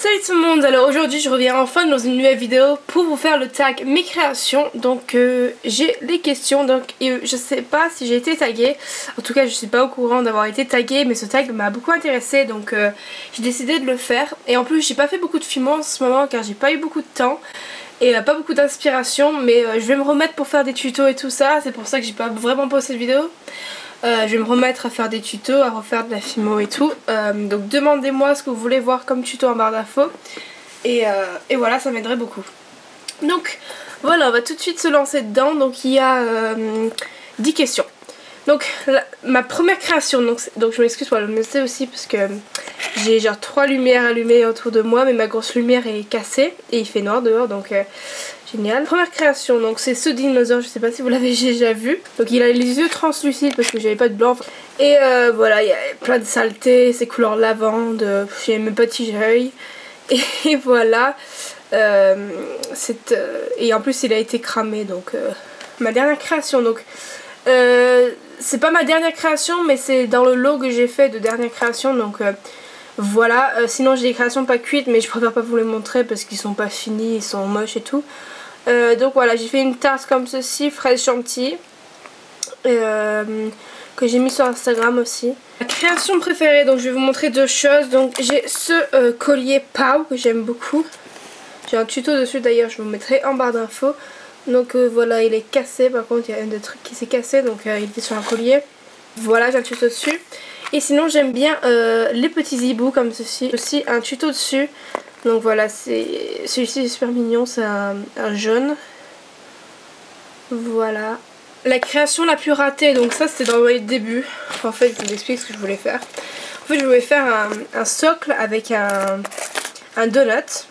Salut tout le monde, alors aujourd'hui je reviens enfin dans une nouvelle vidéo pour vous faire le tag mes créations. Donc j'ai les questions, donc je sais pas si j'ai été taguée, en tout cas je suis pas au courant d'avoir été taguée, mais ce tag m'a beaucoup intéressé, donc j'ai décidé de le faire. Et en plus j'ai pas fait beaucoup de films en ce moment car j'ai pas eu beaucoup de temps et pas beaucoup d'inspiration, mais je vais me remettre pour faire des tutos et tout ça, c'est pour ça que j'ai pas vraiment posté de vidéo. Je vais me remettre à faire des tutos, à refaire de la filmo et tout. Donc demandez-moi ce que vous voulez voir comme tuto en barre d'infos. Et voilà, ça m'aiderait beaucoup. Donc voilà, on va tout de suite se lancer dedans. Donc il y a 10 questions. Donc ma première création, donc je m'excuse pour le noter aussi parce que j'ai genre 3 lumières allumées autour de moi, mais ma grosse lumière est cassée et il fait noir dehors, donc génial. Première création, donc c'est ce dinosaure, je sais pas si vous l'avez déjà vu. Donc il a les yeux translucides parce que j'avais pas de blanc. Et voilà, il y a plein de saletés, c'est couleur lavande, j'ai mes petits yeux. Et voilà, et en plus il a été cramé, donc ma dernière création, donc c'est pas ma dernière création mais c'est dans le lot que j'ai fait de dernière création, donc voilà. Sinon j'ai des créations pas cuites mais je préfère pas vous les montrer parce qu'ils sont pas finis, ils sont moches et tout. Donc voilà, j'ai fait une tarte comme ceci, fraise chantilly, que j'ai mis sur Instagram aussi. Ma création préférée, donc je vais vous montrer deux choses. Donc j'ai ce collier Pau que j'aime beaucoup. J'ai un tuto dessus d'ailleurs, je vous mettrai en barre d'infos. Donc voilà, il est cassé, par contre il y a un des trucs qui s'est cassé, donc il était sur un collier. Voilà, j'ai un tuto dessus. Et sinon j'aime bien les petits hiboux comme ceci. Aussi un tuto dessus. Donc voilà, celui-ci est super mignon, c'est un jaune. Voilà. La création la plus ratée, donc ça c'était dans les débuts. En fait, je vous explique ce que je voulais faire. En fait, je voulais faire un socle avec un donut.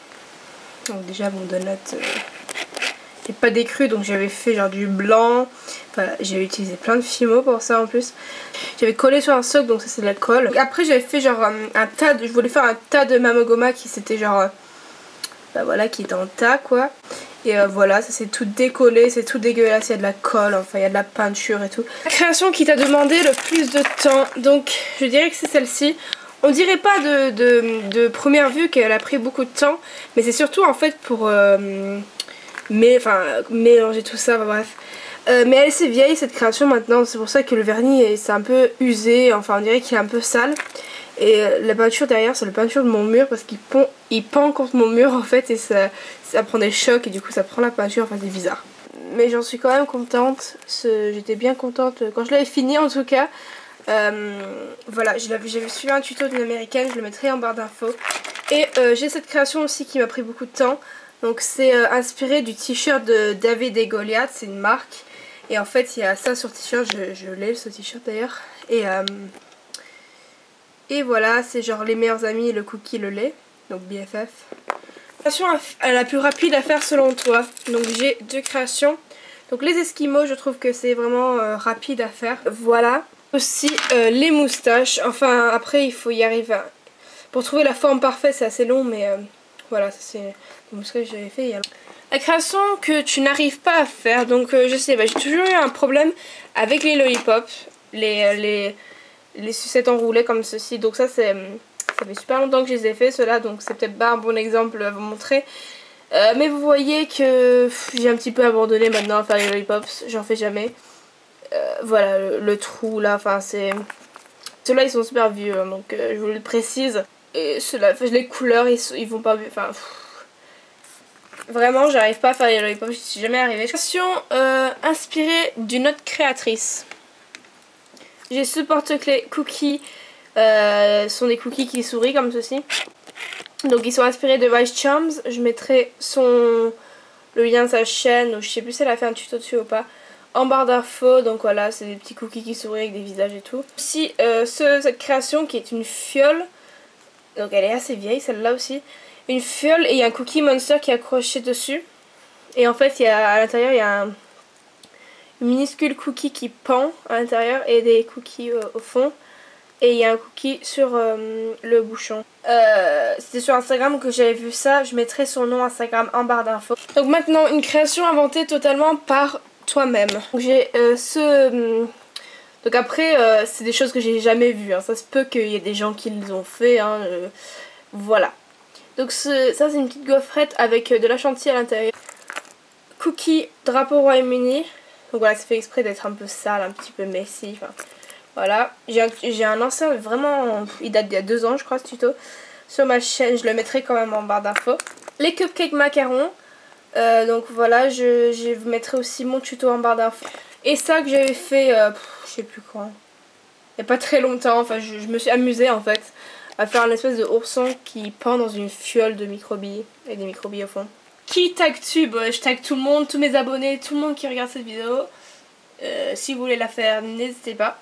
Donc déjà mon donut n'est pas décru, donc j'avais fait genre du blanc. Enfin, j'ai utilisé plein de fimo pour ça en plus. J'avais collé sur un socle, donc ça c'est de la colle. Après j'avais fait genre un tas je voulais faire un tas de mamogoma qui c'était genre bah voilà, qui est en tas quoi. Et voilà, ça c'est tout décollé, c'est tout dégueulasse, il y a de la colle, enfin il y a de la peinture et tout. La création qui t'a demandé le plus de temps, donc je dirais que c'est celle-ci. On dirait pas de première vue qu'elle a pris beaucoup de temps, mais c'est surtout en fait pour mélanger tout ça, enfin, bref. Mais elle est assez vieille cette création maintenant, c'est pour ça que le vernis c'est un peu usé, enfin on dirait qu'il est un peu sale. Et la peinture derrière c'est la peinture de mon mur parce qu'il pend contre mon mur en fait, et ça prend des chocs et du coup ça prend la peinture, enfin c'est bizarre. Mais j'en suis quand même contente, j'étais bien contente quand je l'avais fini en tout cas. Voilà, j'avais suivi un tuto d'une américaine, je le mettrai en barre d'infos. Et j'ai cette création aussi qui m'a pris beaucoup de temps. Donc c'est inspiré du t-shirt de David et Goliath, c'est une marque. Et en fait il y a ça sur le t-shirt, je l'ai ce t-shirt d'ailleurs. Et voilà, c'est genre les meilleurs amis, le cookie, le lait, donc BFF. Création la plus rapide à faire selon toi. Donc j'ai deux créations. Donc les esquimaux, je trouve que c'est vraiment rapide à faire. Voilà. Aussi les moustaches. Enfin après il faut y arriver. Pour trouver la forme parfaite c'est assez long, mais voilà, ça c'est les moustaches que j'avais fait il y a longtemps. La création que tu n'arrives pas à faire, donc je sais, j'ai toujours eu un problème avec les lollipops, les sucettes enroulées comme ceci. Donc ça fait super longtemps que je les ai fait ceux-là, donc c'est peut-être pas un bon exemple à vous montrer. Mais vous voyez que j'ai un petit peu abandonné maintenant à faire les lollipops, j'en fais jamais. Voilà, le trou là, enfin c'est... Ceux-là ils sont super vieux, hein, donc je vous le précise. Et ceux-là, les couleurs ils vont pas... Enfin... Vraiment j'arrive pas à faire les lollipops, je suis jamais arrivée. Création inspirée d'une autre créatrice. J'ai ce porte-clés cookies, sont des cookies qui sourient comme ceci. Donc ils sont inspirés de Vice Charms. Je mettrai le lien de sa chaîne, ou je sais plus si elle a fait un tuto dessus ou pas, en barre d'infos. Donc voilà, c'est des petits cookies qui sourient avec des visages et tout. Aussi cette création qui est une fiole. Donc elle est assez vieille celle-là aussi. Une fiole et il y a un cookie monster qui est accroché dessus. Et en fait à l'intérieur il y a un minuscule cookie qui pend à l'intérieur et des cookies au fond. Et il y a un cookie sur le bouchon. C'était sur Instagram que j'avais vu ça. Je mettrai son nom Instagram en barre d'infos. Donc maintenant, une création inventée totalement par toi-même. Donc j'ai donc après, c'est des choses que j'ai jamais vues. Hein. Ça se peut qu'il y ait des gens qui les ont fait. Hein. Voilà. Donc ça c'est une petite gaufrette avec de la chantilly à l'intérieur. Cookie drapeau Royaume-Uni. Donc voilà, c'est fait exprès d'être un peu sale, un petit peu messy. Enfin, voilà, j'ai un ancien vraiment, il date d'il y a 2 ans je crois ce tuto. Sur ma chaîne, je le mettrai quand même en barre d'infos. Les cupcakes macarons. Donc voilà, je vous mettrai aussi mon tuto en barre d'infos. Et ça que j'avais fait, je sais plus quand. Il n'y a pas très longtemps, enfin je me suis amusée en fait à faire un espèce de ourson qui pend dans une fiole de microbilles, avec des microbilles au fond. Qui tag-tu? Bah, je tag tout le monde, tous mes abonnés, tout le monde qui regarde cette vidéo. Si vous voulez la faire, n'hésitez pas.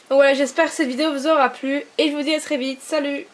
Donc voilà, j'espère que cette vidéo vous aura plu et je vous dis à très vite. Salut!